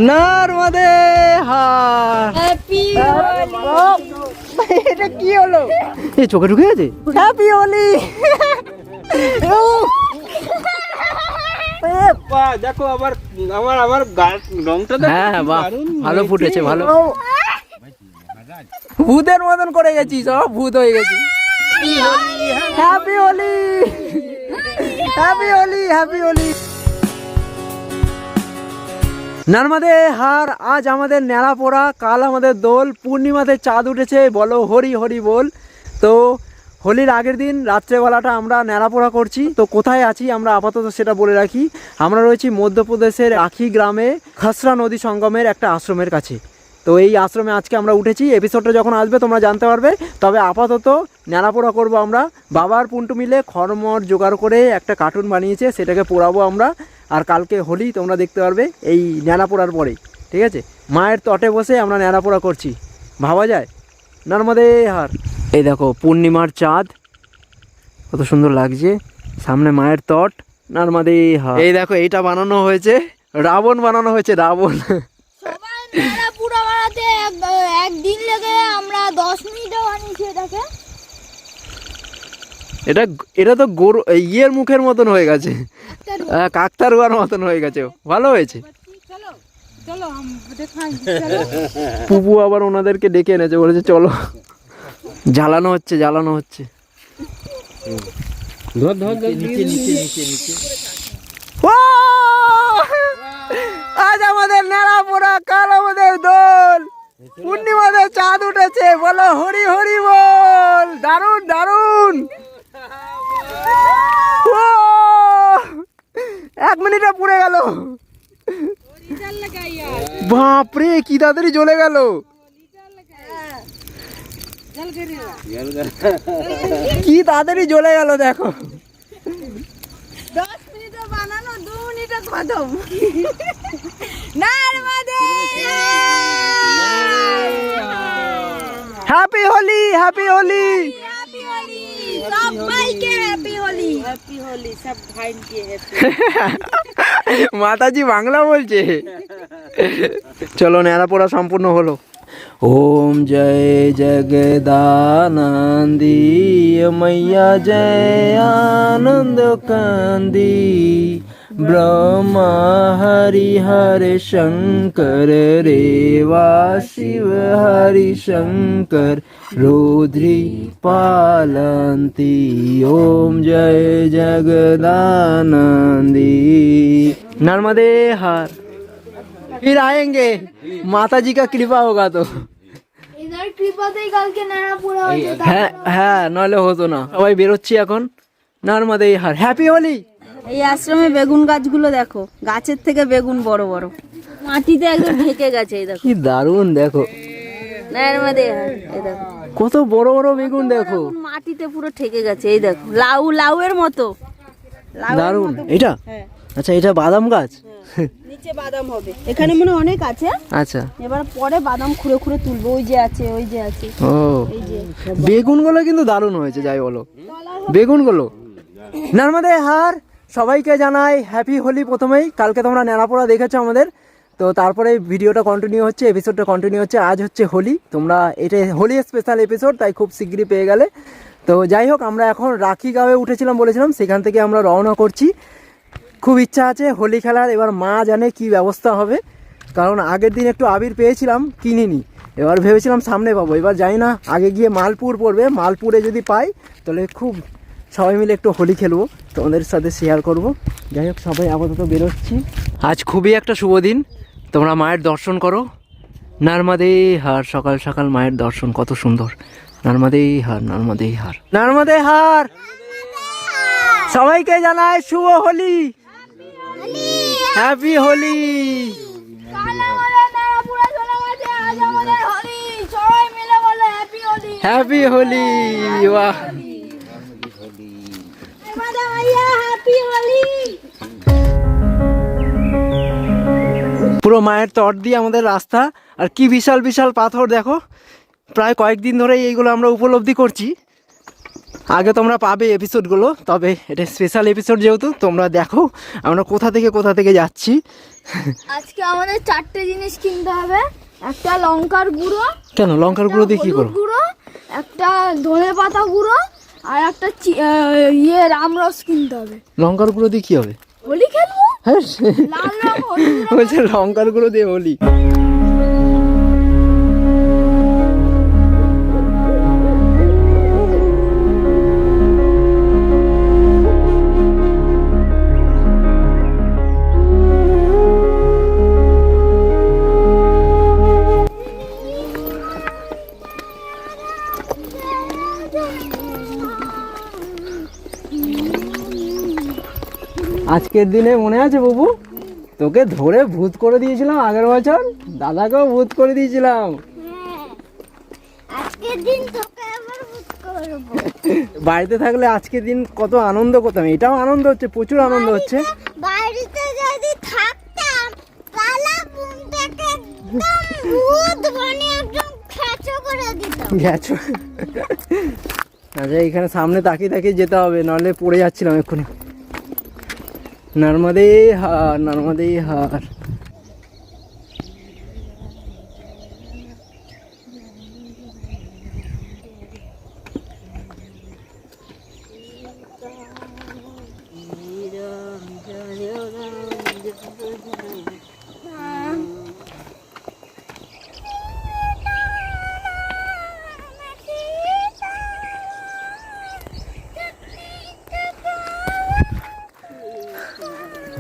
নর্মদে হার। এটা কি হলো? এই চোখে ঢুকে গেছে। হ্যাপি হোলি। দেখো আবার আমার রংটা হ্যাঁ বাহ, ভালো ফুটেছে ভালো। ভূতের মতন করে গেছি, সব ভূত হয়ে গেছি। Happy Holi, happy Holi, happy Holi. নর্মদে হার। আজ আমাদের ন্যাড়া পোড়া, কাল আমাদের দোল, পূর্ণিমাতে চাঁদ উঠেছে, বলো হরি হরি বল। তো হোলির আগের দিন রাত্রেবেলাটা আমরা ন্যাড়া পোড়া করছি। তো কোথায় আছি আমরা আপাতত সেটা বলে রাখি। আমরা রয়েছি মধ্যপ্রদেশের আখি গ্রামে খসরা নদী সঙ্গমের একটা আশ্রমের কাছে। তো এই আশ্রমে আজকে আমরা উঠেছি। এপিসোডটা যখন আসবে তোমরা জানতে পারবে। তবে আপাতত ন্যাড়া পোড়া করবো আমরা। বাবার পুন্টু মিলে খড়মড় জোগাড় করে একটা কার্টুন বানিয়েছে, সেটাকে পোড়াবো আমরা। আর কালকে হোলি তোমরা দেখতে পারবে এই ন্যাড়া পোড়ার পরেই, ঠিক আছে? মায়ের তটে বসে আমরা ন্যাড়া পোড়া করছি, ভাবা যায়? নর্মদে হার। এই দেখো পূর্ণিমার চাঁদ কত সুন্দর লাগছে, সামনে মায়ের তট, নর্মদে হার। এই দেখো এইটা বানানো হয়েছে, রাবণ বানানো হয়েছে, রাবণ। পুরো বানাতে একদিন লেগে আমরা 10 মিনিটও বানিয়েছি এটাকে। এটা তো গরু ইয়ের মুখের মতন হয়ে গেছে, কাকতারুয়ার মতন হয়ে গেছে। ভালো হয়েছে। পুপু আবার ওনাদেরকে ডেকে এনেছে, বলেছে চলো। জ্বালানো হচ্ছে, জ্বালানো হচ্ছে। আজ আমাদের ন্যাড়া পোড়া, কাল আমাদের দোল, পূর্ণিমাতে চাঁদ উঠেছে, বলো হরি হরি বল। দারুন দারুন। 1 মিনিটে পুড়ে গেল। বাপরে কি তাড়াতাড়ি জ্বলে গেল। কি তাড়াতাড়ি জ্বলে গেল দেখো। 10 মিনিটে বানানো 2 মিনিটে খতম। নর্মদে happy Holi, happy Holi, happy Holi. সবাইকে হ্যাপি হোলি, হ্যাপি হোলি, সব ভাইকে হ্যাপি। মাতাজি বাংলা বলছে। চলো ন্যাড়া পোড়া সম্পূর্ণ হলো। ओम जय जगदानंदी मैया जय आनंद कांदी ब्रह्मा हरि हरे शंकर रेवा शिव हरि शंकर रुद्री पालंती ओम जय जगदानंदी। नर्मदे हार। फिर आएंगे, माता जी का कृपा होगा तो। इधर কৃপাতেই কালকে নাড়া পোড়া হয়েছে। হ্যাঁ হ্যাঁ, নইলে হতো না। সবাই বেরোচ্ছি এখন। নর্মদে হার। হ্যাপি হোলি। এই আশ্রমে বেগুন গাছগুলো দেখো, গাছের থেকে বেগুন বড় বড়, মাটিতে একদম ঢেকে গেছে। এই দেখো কি দারুণ, দেখো নর্মদে হার। এই দেখো কত বড় বড় বেগুন, দেখো মাটিতে পুরো ঠেকে গেছে। এই দেখো লাউ, লাউয়ের মতো। দারুণ। এটা হ্যাঁ, আচ্ছা, এটা বাদাম গাছ। নিচে বাদাম হবে, এখানে মনে হয় অনেক আছে। আচ্ছা, এবার পরে বাদাম খুঁড়ে খুঁড়ে তুলবো। ওই যে আছে, ওই যে আছে। ও এই যে বেগুনগুলো কিন্তু দারুণ হয়েছে, যাই বলো বেগুনগুলো। নর্মদে হার। সবাইকে জানাই হ্যাপি হোলি। প্রথমেই কালকে তোমরা ন্যাড়া পোড়া দেখেছো আমাদের, তো তারপরে ভিডিওটা কন্টিনিউ হচ্ছে, এপিসোডটা কন্টিনিউ হচ্ছে। আজ হচ্ছে হোলি, তোমরা এটা হোলি স্পেশাল এপিসোড, তাই খুব শীঘ্রই পেয়ে গেলে। তো যাই হোক, আমরা এখন রাখি গাঁয়ে উঠেছিলাম বলেছিলাম, সেখান থেকে আমরা রওনা করছি। খুব ইচ্ছা আছে হোলি খেলার। এবার মা জানে কি ব্যবস্থা হবে, কারণ আগের দিন একটু আবির পেয়েছিলাম, কিনিনি। এবার ভেবেছিলাম সামনে পাবো, এবার যাই না। আগে গিয়ে মালপুর পড়বে, মালপুরে যদি পাই তাহলে খুব সবাই মিলে একটু হোলি খেলবো, তোমাদের সাথে শেয়ার করব। যাই হোক, সবাই আপাতত বেরোচ্ছি। আজ খুবই একটা শুভ দিন, তোমরা মায়ের দর্শন করো। নর্মদে হার। সকাল সকাল মায়ের দর্শন কত সুন্দর। নর্মদে হার, নর্মদে হার, নর্মদে হার। সবাইকে জানাই শুভ হোলি, হ্যাপি হোলি। কাল আমাদের নাড়া পোড়া চলে গেছে, আজ আমাদের হোলি। সবাই মিলে বলে হ্যাপি হোলি, হ্যাপি হোলি। বাহ, নর্মদে মাইয়া হ্যাপি হোলি। পুরো মায়ের তট দিয়ে আমাদের রাস্তা, আর কি বিশাল বিশাল পাথর দেখো। প্রায় কয়েকদিন ধরেই এইগুলো আমরা উপলব্ধি করছি। আগে তোমরা পাবে এপিসোডগুলো, তবে এটা স্পেশাল এপিসোড যেহেতু, তোমরা দেখো আমরা কোথা থেকে যাচ্ছি। আজকে আমাদের 4টে জিনিস কিনতে হবে। একটা লঙ্কার গুঁড়ো, কেন লঙ্কার গুঁড়ো দিয়ে কি হলুদ করো? গুঁড়ো, একটা ধনেপাতা গুঁড়ো আর একটা রামরস কিনতে হবে। লঙ্কার গুঁড়ো দিয়ে কি হবে? হোলি খেলবো। হ্যাঁ লাল রং হলুদ রং। বলছে লঙ্কার গুঁড়ো দিয়ে হোলি। আজকের দিনে মনে আছে বাবু, তোকে ধরে ভূত করে দিয়েছিলাম আগের বছর, দাদাকেও ভূত করে দিয়েছিলাম। আজকের দিন তোকে আবার ভূত করব। বাড়িতে থাকলে আজকের দিন কত আনন্দ করতাম, এটাও আনন্দ হচ্ছে, প্রচুর আনন্দ হচ্ছে। বাড়িতে যদি থাকতাম তাহলে বুনটাকে একদম ভূত বানিয়ে একদম খেচো করে দিতাম। গেছো? আচ্ছা এখানে সামনে তাকিয়ে তাকিয়ে যেতে হবে, নাহলে পড়ে যাচ্ছিলাম এক্ষুনি। নর্মদে হার, নর্মদে হার।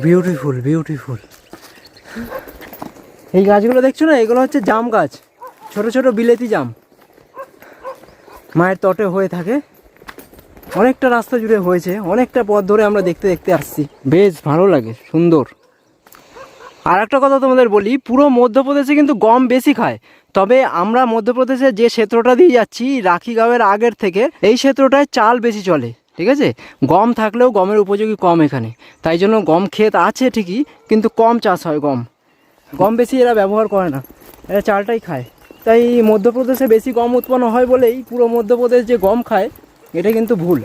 Beautiful beautiful. এই গাছগুলো দেখছো না, এগুলো হচ্ছে জাম গাছ, ছোট ছোট বিলেতি জাম, মায়ের তটে হয়ে থাকে। অনেকটা রাস্তা জুড়ে হয়েছে, অনেকটা পথ ধরে আমরা দেখতে দেখতে আসছি, বেশ ভালো লাগে, সুন্দর। আর একটা কথা তোমাদের বলি, পুরো মধ্যপ্রদেশে কিন্তু গম বেশি খায়, তবে আমরা মধ্যপ্রদেশে যে ক্ষেত্রটা দিয়ে যাচ্ছি রাখিগাঁওয়ের আগের থেকে, এই ক্ষেত্রটায় চাল বেশি চলে, ঠিক আছে। গম থাকলেও গমের উপযোগী কম এখানে, তাই জন্য গম ক্ষেত আছে ঠিকই, কিন্তু কম চাষ হয় গম। গম বেশি এরা ব্যবহার করে না, এরা চালটাই খায়। তাই মধ্যপ্রদেশে বেশি গম উৎপন্ন হয় বলেই পুরো মধ্যপ্রদেশ যে গম খায়, এটা কিন্তু ভুল।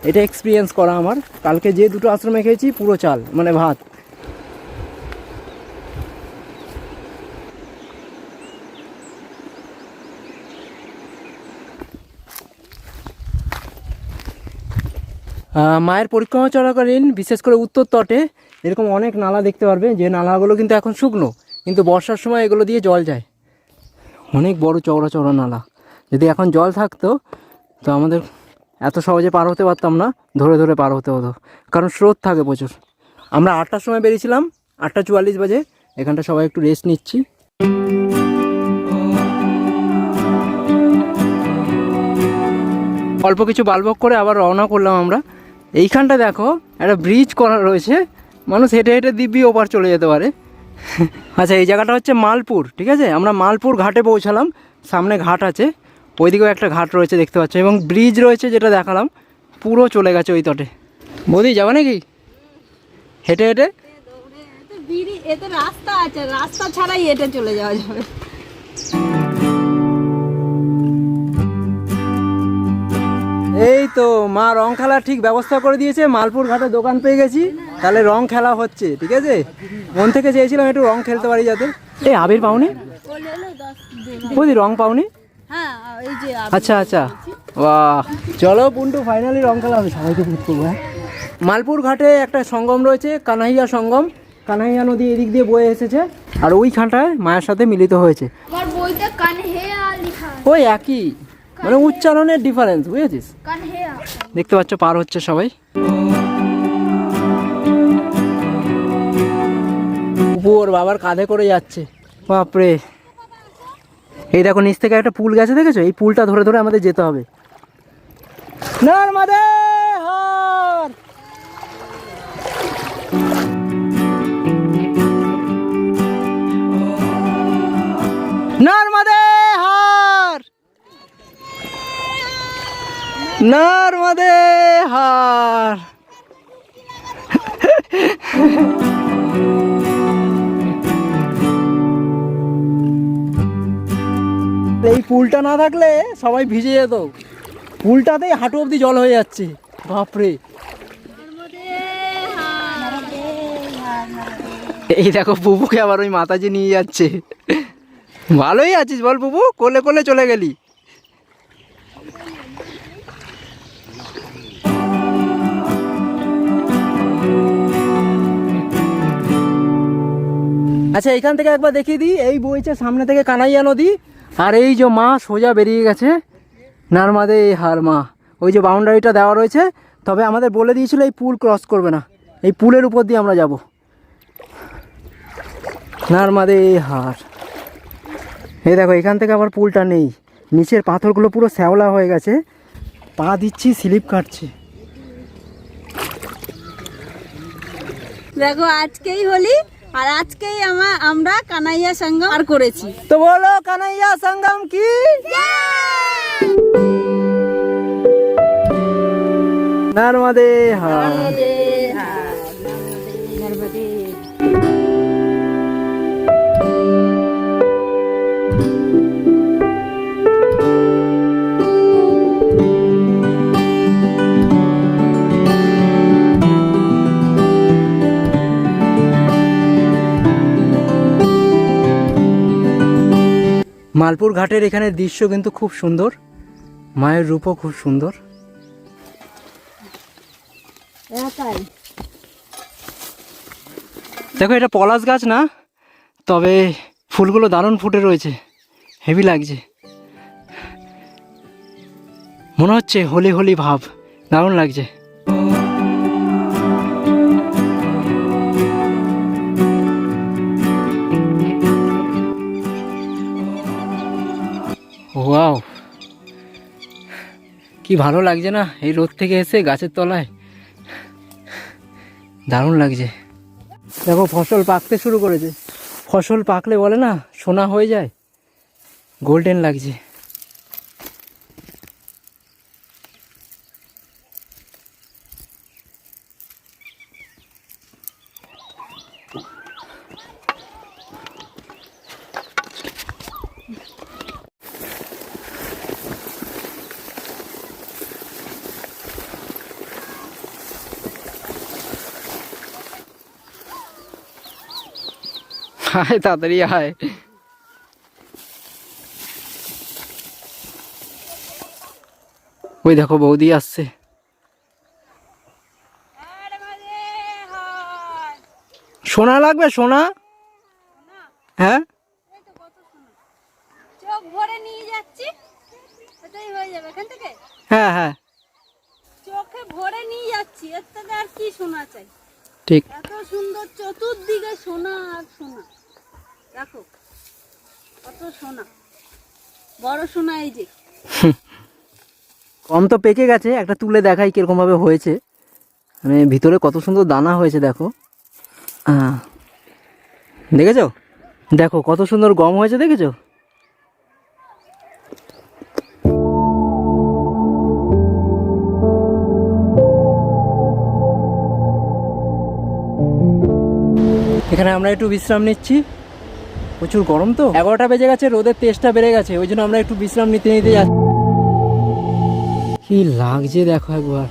এটা এক্সপিরিয়েন্স করা আমার, কালকে যে দুটো আশ্রমে খেয়েছি পুরো চাল, মানে ভাত। মায়ের পরিক্রমা চলাকালীন বিশেষ করে উত্তর তটে এরকম অনেক নালা দেখতে পারবে, যে নালাগুলো কিন্তু এখন শুকনো, কিন্তু বর্ষার সময় এগুলো দিয়ে জল যায়। অনেক বড় চওড়া চওড়া নালা, যদি এখন জল থাকতো তো আমাদের এত সহজে পার হতে পারতাম না, ধরে ধরে পার হতে হতো, কারণ স্রোত থাকে প্রচুর। আমরা 8টার সময় বেরিয়েছিলাম, 8:44 বাজে। এখানটা সবাই একটু রেস্ট নিচ্ছি। অল্প কিছু বালবক করে আবার রওনা করলাম আমরা। এইখানটা দেখো একটা ব্রিজ করা রয়েছে, মানুষ হেঁটে হেঁটে দিব্যি ওপার চলে যেতে পারে। আচ্ছা এই জায়গাটা হচ্ছে মালপুর, ঠিক আছে। আমরা মালপুর ঘাটে পৌঁছালাম, সামনে ঘাট আছে, ওইদিকেও একটা ঘাট রয়েছে দেখতে পাচ্ছ, এবং ব্রিজ রয়েছে যেটা দেখালাম, পুরো চলে গেছে ওই তটে। বৌদি যাবে নাকি হেঁটে হেঁটে? এতে রাস্তা আছে, রাস্তা ছাড়াই হেঁটে চলে যাওয়া যাবে। এই তো মা রং খেলার ঠিক ব্যবস্থা করে দিয়েছে, মালপুর ঘাটে দোকান পেয়ে গেছি, তাহলে রং খেলা হচ্ছে, ঠিক আছে। মন থেকে চেয়েছিলাম একটু রং খেলতে পারি যাতে। এই আবির পাওনি বৌদি, রং পাওনি? হ্যাঁ এই যে আচ্ছা আচ্ছা, বাহ। চলো পুন্টু, ফাইনালি রং খেলা হবে, সবাইকে ভূত করবো। হ্যাঁ, মালপুর ঘাটে একটা সঙ্গম রয়েছে, কানাইয়া সঙ্গম। কানাইয়া নদী এদিক দিয়ে বয়ে এসেছে, আর ওইখানটায় মায়ের সাথে মিলিত হয়েছে। আমার বইতে কানহেয়া লেখা আছে। ওই একই, মানে উচ্চারণের ডিফারেন্স, বুঝেছিস? কানহেয়া। দেখতে পাচ্ছ পার হচ্ছে সবাই। উপর বাবার কাঁধে করে যাচ্ছে, বাপরে। এই দেখো নিচ থেকে একটা পুল গেছে, দেখেছো? এই পুলটা ধরে ধরে আমাদের যেতে হবে। নর্মদে হার। নর্মদে হার, নর্মদে হার। এই পুলটা না থাকলে সবাই ভিজে যেত, পুলটাতেই হাঁটু অবধি জল হয়ে যাচ্ছে, বাপরে। এই দেখো বুবুকে আবার ওই মাতাজি নিয়ে যাচ্ছে। ভালোই আছিস বল বুবু, কোলে কোলে চলে গেলি। আচ্ছা এখান থেকে একবার দেখিয়ে দিই, এই বইছে সামনে থেকে কানাইয়া নদী, আর এই যে মা সোজা বেরিয়ে গেছে নর্মদে হার মা। ওই যে বাউন্ডারিটা দেওয়া রয়েছে, তবে আমাদের বলে দিয়েছিল এই পুল ক্রস করবে না, এই পুলের উপর দিয়ে আমরা যাব। নর্মদে হার। এই দেখো এখান থেকে আবার পুলটা নেই, নিচের পাথরগুলো পুরো শ্যাওলা হয়ে গেছে, পা দিচ্ছি স্লিপ কাটছে। দেখো আজকেই হোলি, আর আজকেই আমরা কানাইয়া সঙ্গম আর করেছি। তো বলো কানাইয়া সঙ্গম কি? নর্মদে হার। মালপুর ঘাটের এখানে দৃশ্য কিন্তু খুব সুন্দর, মায়ের রূপও খুব সুন্দর। দেখো এটা পলাশ গাছ না, তবে ফুলগুলো দারুণ ফুটে রয়েছে, হেভি লাগছে, মনে হচ্ছে হোলি হোলি ভাব, দারুণ লাগছে। ওয়াও, কি ভালো লাগছে না এই রোদ থেকে এসে গাছের তলায়, দারুণ লাগছে। দেখো ফসল পাকতে শুরু করেছে, ফসল পাকলে বলে না সোনা হয়ে যায়, গোল্ডেন লাগছে। আয় তাড়াতাড়ি আয়। ওই দেখো বৌদি আসছে। সোনা লাগবে সোনা? হ্যাঁ চোখ ভরে নিয়ে যাচ্ছি, এটাই হয়ে যাবে এখান থেকে। হ্যাঁ হ্যাঁ চোখে ভরে নিয়ে যাচ্ছি, এর থেকে আর কি সোনা চাই? ঠিক। এত সুন্দর চতুর্দিকে সোনা আর সোনা, দেখো কত সোনা, বড় সোনা এই যে। কম তো পেকে গেছে, একটা তুলে দেখাই কিরকম ভাবে হয়েছে, মানে ভিতরে কত সুন্দর দানা হয়েছে দেখো। দেখেছো, দেখো কত সুন্দর গম হয়েছে, দেখেছো? এখানে আমরা একটু বিশ্রাম নিচ্ছি, প্রচুর গরম তো, 11টা বেজে গেছে, রোদের তেজটা বেড়ে গেছে, ওই জন্য আমরা একটু বিশ্রাম নিতে নিতে যাচ্ছি। কি লাগছে দেখো একবার।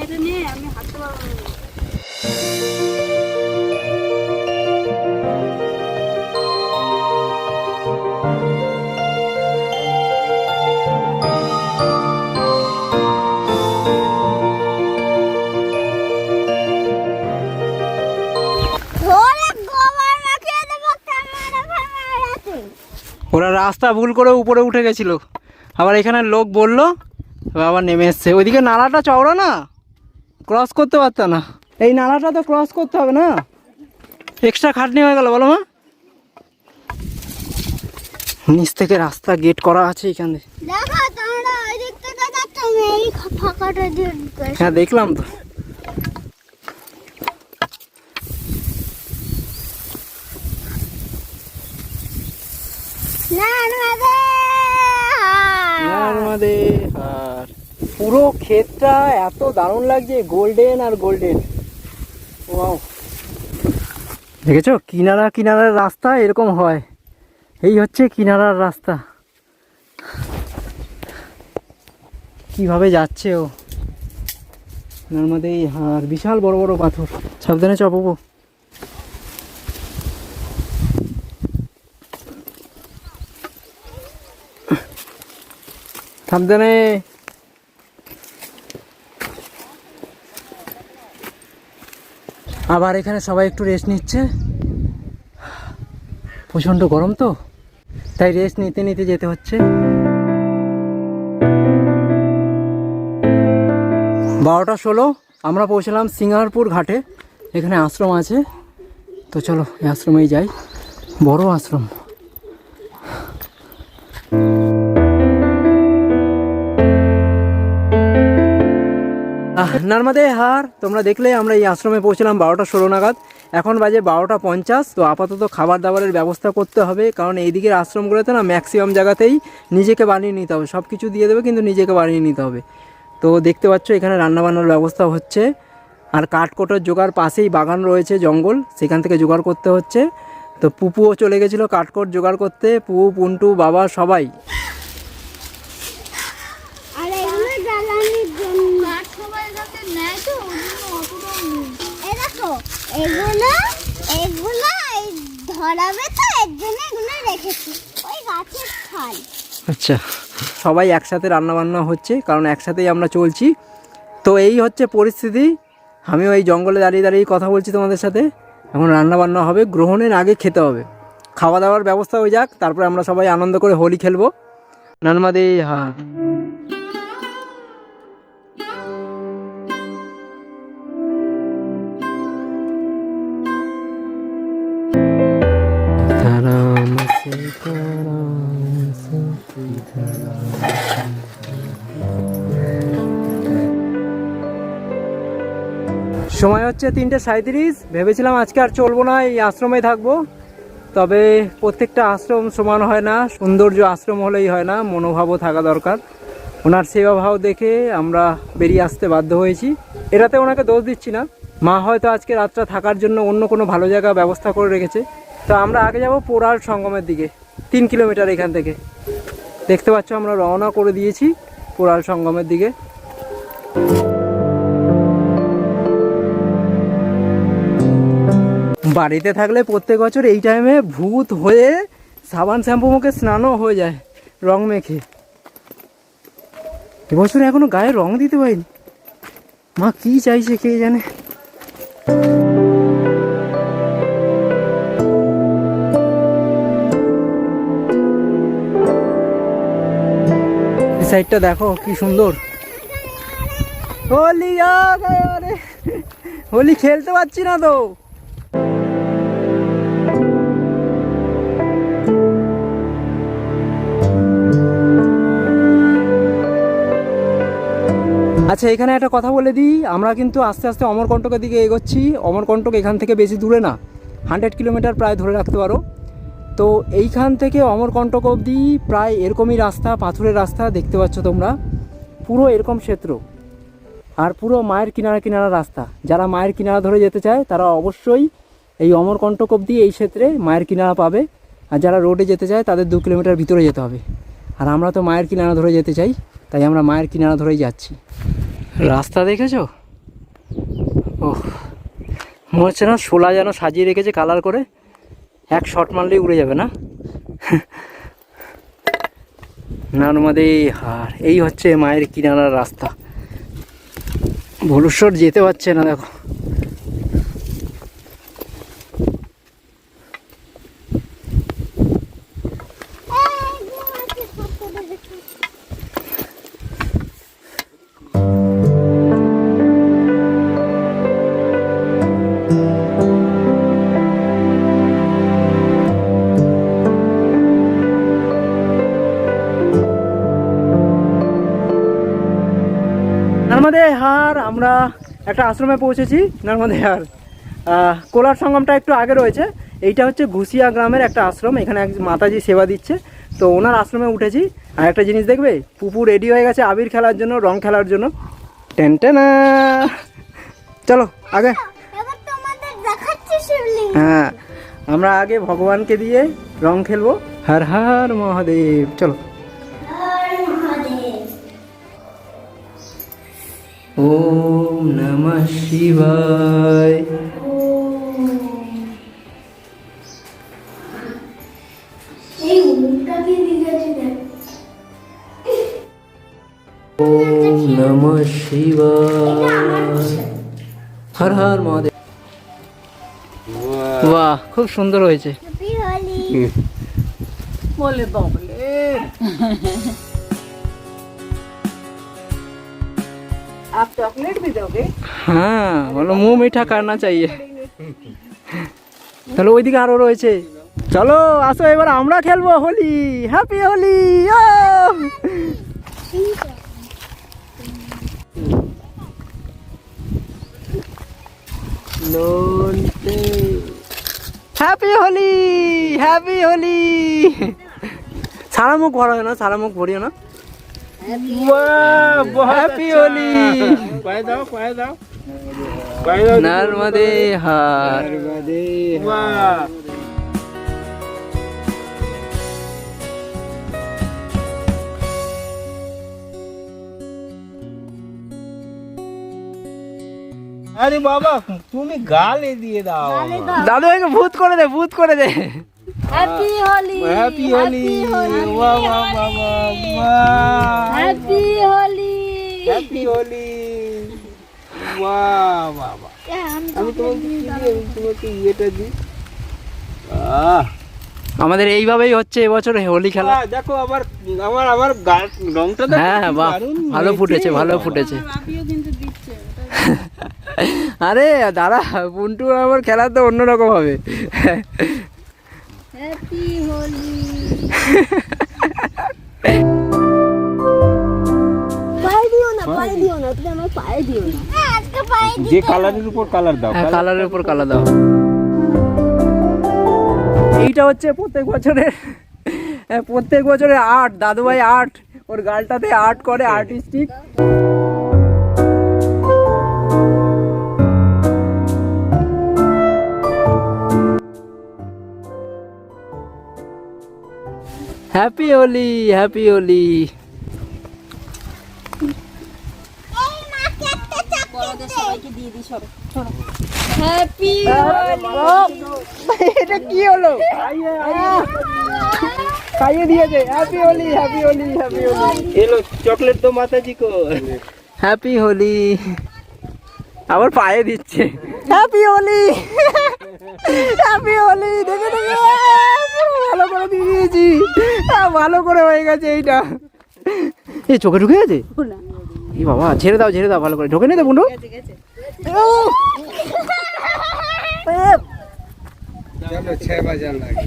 এটা নিয়ে আমি হাঁটতে পারবো না। ওরা রাস্তা ভুল করে উপরে উঠে গেছিল, আবার এখানে লোক বললো, আবার নেমে এসছে। ওইদিকে নালাটা চওড়া না, ক্রস করতে পারত না, এই নালাটা তো ক্রস করতে হবে না, এক্সট্রা খাটনি হয়ে গেল বলো মা। নিচ থেকে রাস্তা গেট করা আছে এখানে। দেখো তোমরা ওই দিক থেকে যাচ্ছ, আমি এই ফাঁকাটা দিয়ে ঢুকেছি। হ্যাঁ দেখলাম তো। নর্মদে হার। নর্মদে হার। পুরো ক্ষেতটা এত দারুণ লাগছে, গোল্ডেন আর গোল্ডেন। ওয়াও, দেখেছো কিনারা কিনারার রাস্তা এরকম হয়, এই হচ্ছে কিনারার রাস্তা। কিভাবে যাচ্ছে ও নর্মাদে, আর বিশাল বড় বড় পাথর, সাবধানে চাপাবো। সাবধানে। আবার এখানে সবাই একটু রেস্ট নিচ্ছে, প্রচণ্ড গরম তো, তাই রেস্ট নিতে নিতে যেতে হচ্ছে। 12:16 আমরা পৌঁছলাম সিঙ্গারপুর ঘাটে। এখানে আশ্রম আছে, তো চলো এই আশ্রমেই যাই, বড় আশ্রম। নর্মাদে হার তোমরা দেখলে আমরা এই আশ্রমে পৌঁছলাম 12:16 নাগাদ। এখন বাজে 12:50। তো আপাতত খাবার দাবারের ব্যবস্থা করতে হবে, কারণ এই দিকের আশ্রমগুলোতে না ম্যাক্সিমাম জায়গাতেই নিজেকে বানিয়ে নিতে হবে, সব কিছু দিয়ে দেবে কিন্তু নিজেকে বানিয়ে নিতে হবে। তো দেখতে পাচ্ছ এখানে রান্নাবান্নার ব্যবস্থা হচ্ছে, আর কাঠকোটার জোগাড়, পাশেই বাগান রয়েছে জঙ্গল, সেখান থেকে জোগাড় করতে হচ্ছে। তো পুপুও চলে গেছিলো কাঠকোট জোগাড় করতে, পুপু, পুন্টু, বাবা সবাই। আর এগুলো জ্বালানির জন্য কাঠ সবাই যাতে নেয়, তো ওই জন্য অতটা এই দেখো এগুলো এগুলো এই ধরাবে, তো এর জন্য এগুলো রেখেছি, ওই গাছের ছাল। আচ্ছা, সবাই একসাথে রান্নাবান্না হচ্ছে, কারণ একসাথেই আমরা চলছি। তো এই হচ্ছে পরিস্থিতি। আমিও এই জঙ্গলে দাঁড়িয়ে দাঁড়িয়ে কথা বলছি তোমাদের সাথে। এখন রান্নাবান্না হবে, গ্রহণের আগে খেতে হবে, খাওয়া দাওয়ার ব্যবস্থা হয়ে যাক, তারপরে আমরা সবাই আনন্দ করে হোলি খেলবো। নর্মাদে হ্যাঁ। সময় হচ্ছে 3:37। ভেবেছিলাম আজকে আর চলবো না, এই আশ্রমে থাকবো। তবে প্রত্যেকটা আশ্রম সমান হয় না, সৌন্দর্য আশ্রম হলেই হয় না, মনোভাবও থাকা দরকার। ওনার সেবা ভাব দেখে আমরা বেরিয়ে আসতে বাধ্য হয়েছি। এটাতে ওনাকে দোষ দিচ্ছি না, মা হয়তো আজকে রাতটা থাকার জন্য অন্য কোনো ভালো জায়গা ব্যবস্থা করে রেখেছে। তো আমরা আগে যাব পোড়াল সঙ্গমের দিকে, 3 কিলোমিটার এখান থেকে। দেখতে পাচ্ছ আমরা রওনা করে দিয়েছি পোড়াল সঙ্গমের দিকে। বাড়িতে থাকলে প্রত্যেক বছর এই টাইমে ভূত হয়ে সাবান শ্যাম্পু মুখে স্নানও হয়ে যায় রং মেখে। এবছর এখনো গায়ে রং দিতে পারিনি, মা কি চাইছে কে জানে। এই সাইডটা দেখো কি সুন্দর। হোলি হোলি খেলতে পারছি না তো। আচ্ছা, এখানে একটা কথা বলে দিই, আমরা কিন্তু আস্তে আস্তে অমরকণ্টকের দিকে এগোচ্ছি। অমরকণ্টক এখান থেকে বেশি দূরে না, 100 কিলোমিটার প্রায় ধরে রাখতে পারো। তো এইখান থেকে অমরকণ্টক অবধি প্রায় এরকমই রাস্তা, পাথরের রাস্তা দেখতে পাচ্ছ তোমরা, পুরো এরকম ক্ষেত্র, আর পুরো মায়ের কিনারা কিনারা রাস্তা। যারা মায়ের কিনারা ধরে যেতে চায় তারা অবশ্যই এই অমরকণ্টক অবধি এই ক্ষেত্রে মায়ের কিনারা পাবে। আর যারা রোডে যেতে চায় তাদের 2 কিলোমিটার ভিতরে যেতে হবে। আর আমরা তো মায়ের কিনারা ধরে যেতে চাই, তাই আমরা মায়ের কিনারা ধরেই যাচ্ছি। রাস্তা দেখেছো? ওহ, মনে হচ্ছে না শোলা যেন সাজিয়ে রেখেছে কালার করে, এক শট মারলেই উড়ে যাবে না। নর্মাদে হার, এই হচ্ছে মায়ের কিনারার রাস্তা। ভুলেশ্বর যেতে পারছে না দেখো। নর্মাদে হার, আমরা একটা আশ্রমে পৌঁছেছি। নর্মাদে হার কোলার সঙ্গমটা একটু আগে রয়েছে। এইটা হচ্ছে ঘুষিয়া গ্রামের একটা আশ্রম, এখানে এক মাতাজি সেবা দিচ্ছে, তো ওনার আশ্রমে উঠেছি। আর একটা জিনিস দেখবে, পুপু রেডি হয়ে গেছে আবির খেলার জন্য, রং খেলার জন্য। টেনটেনা, চলো আগে। এবার তোমাদের দেখাচ্ছি শিবলিঙ্গ। হ্যাঁ, আমরা আগে ভগবানকে দিয়ে রং খেলবো। হর হর মহাদেব, চলো। ওম নমঃ শিবায়। এই উল্টা কি দিয়েছে দেখ। ওম নমঃ শিবায়। হর হর মহাদেব। বাহ, খুব সুন্দর হয়েছে। হ্যাপি হোলি। বলে বলে आप चॉकलेट भी दोगे? হ্যাঁ, বলো মুহ মিঠা করনা চাইয়ে। তাহলে ওইদিকে আরো রয়েছে, চলো আসো এবার আমরা খেলবো Holi. Happy Holi. Happy Holi, happy Holi. সারা মুখ ভরা হয় না, সারা মুখ ভরিও না। वाह, बहुत हैप्पी अच्छा। होली। पाए दाओ, पाए दाओ, पाए दाओ। नर्मदे हर। वाह, আরে বাবা তুমি গালে দিয়ে দাও। দাদু একে ভূত করে দে, ভূত করে দে। Happy Holi, happy Holi. বাহ বাহ বাহ বাহ। हैप्पी होली। হ্যাপি হোলি। বাহ বাহ বাহ। আমি তোমাকে কি দিই? আমি তোমাকে ইয়েটা দিই। আমাদের এইভাবেই হচ্ছে এবছর হোলি খেলা। দেখো আমার আমার আমার গাল রংটা দেখো। হ্যাঁ কি বাহ, দারুণ ভালো হয়েছে। ফুটেছে, ভালো ফুটেছে। আপিও কিন্তু দিচ্ছে আরে দাদা, পুন্টু আমার খেলা তো অন্যরকম হবে। हैप्पी होली। পায়ে দিও না, পায়ে দিও না, তুমি আমার পায়ে দিও না। আজকে পাই যে কালারের উপর কালার দাও। হ্যাঁ, কালারের উপর কালার দাও। এইটা হচ্ছে প্রত্যেক বছরের আর্ট, দাদুভাই আর্ট, ওর গালটাতে আর্ট করে, artistic. Happy Holi, happy Holi. এই মাকে একটা চাপ বড়দের সবাইকে দিয়ে দিই, সরো সরো। হ্যাপি এটা কি হলো? খাইয়ে দিয়েছে। Happy Holi, happy Holi, happy Holi. এলো চকলেট তো মাতাজি কো। হ্যাপি হোলি। আবার পায়ে দিচ্ছে। Happy Holi, happy Holi. দেখে দেখে ভালো করে দিয়ে দিয়েছি। ভালো করে হয়ে গেছে এইটা। এই চোখে ঢুকে গেছে? এই বাবা, ছেড়ে দাও, ছেড়ে দাও, ভালো করে ঢোকে নি তো বুন্ডু। চলো 6 বাজে লাগে।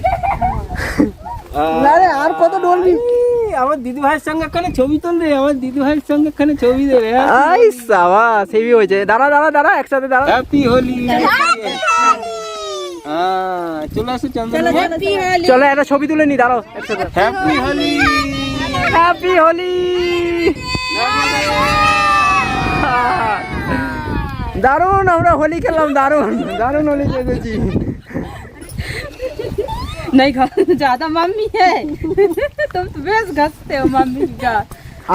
না রে, আর কত ডলবি? আমার দিদি ভাইয়ের সঙ্গে একখানে ছবি তুল রে। আমার দিদি ভাইয়ের সঙ্গে একখানে ছবি দে রে। আই সাবা, সেবি হয়েছে। দাঁড়া দাঁড়া দাঁড়া, একসাথে দাঁড়া। হ্যাপি হোলি। চলে আসো চন্দন। হ্যাপি হোলি। চলো একটা ছবি তুলে নি, দাঁড়াও একসাথে। হ্যাপি হোলি। হ্যাপি হোলি। দারুন, আমরা হোলি খেললাম, দারুন দারুন হোলি খেলেছি। नहीं खा ज्यादा मम्मी है तुम तो बेस घसते हो मम्मी का।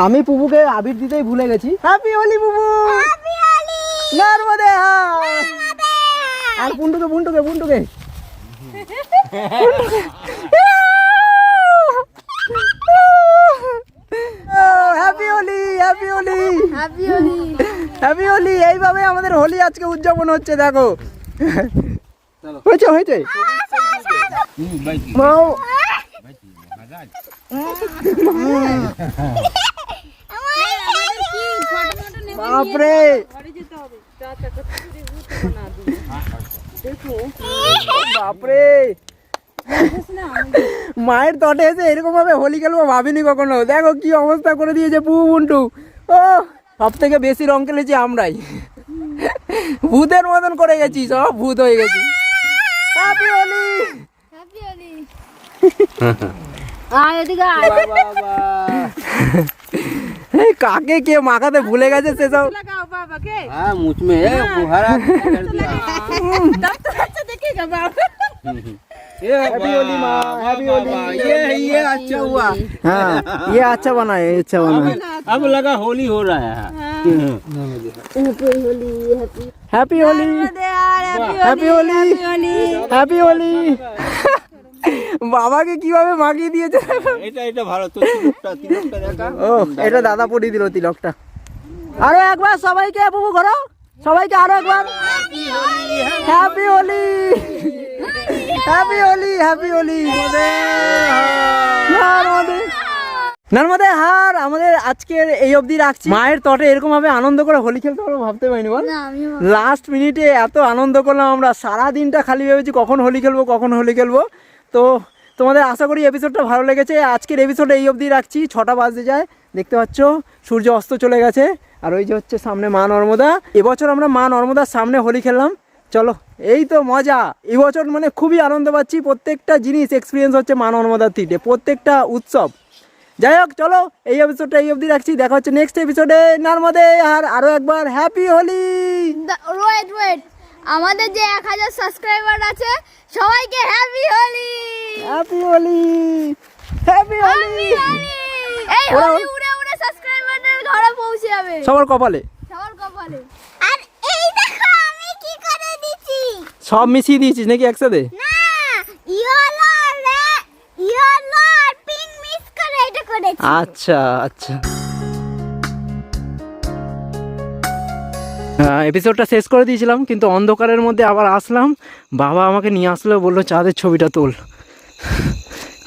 আমি পুপুকে আবির দিতেই ভুলে গেছি। হ্যাপি হোলি পুপু। হ্যাপি হোলি। নর্মদে হার। আর পুন্টুকে পুন্টুকে পুন্টুকে happy Holi, happy Holi, happy Holi. Happy Holi. এইভাবে আমাদের হোলি আজকে উদযাপন হচ্ছে, দেখো। হয়েছে হয়েছে। মাও। বাপরে, বাপরে, মায়ের তটে এসে এরকম ভাবে হোলি খেলবো ভাবিনি কখনো। দেখো কি অবস্থা করে দিয়েছে পুপু পুন্টু। ও, সব থেকে বেশি রং খেলেছি আমরাই। ভূতের মতন করে গেছি, সব ভূত হয়ে গেছি। হ্যাপি হোলি। हैप्पी होली। आ एदिকে আয়। বাবা এই কাকে কে মাখাতে ভুলে গেছে সেসব। लगाओ बाबा के हाँ मुझ में है बुहारा कर दिया तब तो अच्छा दिखेगा बाबा ये हैप्पी होली माँ, हैप्पी होली। ये अच्छा हुआ हाँ ये अच्छा बना है, अच्छा बना है। अब लगा होली हो रहा है happy Holi, happy Holi, happy Holi. বাবাকে কিভাবে মাখিয়ে দিয়েছে। এটা ভালো তো তিলকটা দেখা ও এটা দাদা পরিয়ে দিল তিলকটা। আরো একবার সবাইকে বুবু করো, সবাইকে আরো একবার happy Holi, happy Holi, happy Holi. নর্মদে হার আমাদের আজকের এই অবধি রাখছি। মায়ের তটে এরকম ভাবে আনন্দ করে হোলি খেলতে পারবো ভাবতে পারিনি বল। লাস্ট মিনিটে এত আনন্দ করলাম আমরা, সারা দিনটা খালি ভেবেছি কখন হোলি খেলবো, কখন হোলি খেলবো। তো তোমাদের আশা করি এপিসোডটা ভালো লেগেছে। আজকের এপিসোডে এই অবধি রাখছি, 6টা বাজতে যায়, দেখতে পাচ্ছ সূর্য অস্ত চলে গেছে। আর ওই যে হচ্ছে সামনে মা নর্মদা। এবছর আমরা মা নর্মদার সামনে হোলি খেললাম। চলো এই তো মজা, এবছর মানে খুবই আনন্দ পাচ্ছি। প্রত্যেকটা জিনিস এক্সপিরিয়েন্স হচ্ছে মা নর্মদার থেকে, প্রত্যেকটা উৎসব। যাই হোক চলো এই এপিসোডটা এই অবধি রাখছি, দেখা হচ্ছে নেক্সট এপিসোডে। নর্মদে আর আরও একবার হ্যাপি হোলি। ওয়েট আমাদের যে 1000 সাবস্ক্রাইবার আছে সবাইকে happy Holi, happy Holi, happy Holi. এই হোলি উড়ে উড়ে সাবস্ক্রাইবারদের ঘরে পৌঁছে যাবে সবার কপালে, সবার কপালে। আর এই দেখো আমি কি করে দিছি, সব মিশিয়ে দিয়েছিস নাকি একসাথে? না ইয়েলো আর পিঙ্ক মিক্স করে এটা করেছি। আচ্ছা আচ্ছা, এপিসোডটা শেষ করে দিয়েছিলাম, কিন্তু অন্ধকারের মধ্যে আবার আসলাম। বাবা আমাকে নিয়ে আসলো, বললো চাঁদের ছবিটা তোল।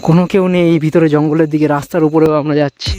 কোনো কেউ নেই এই ভিতরে জঙ্গলের দিকে, রাস্তার উপরেও আমরা যাচ্ছি।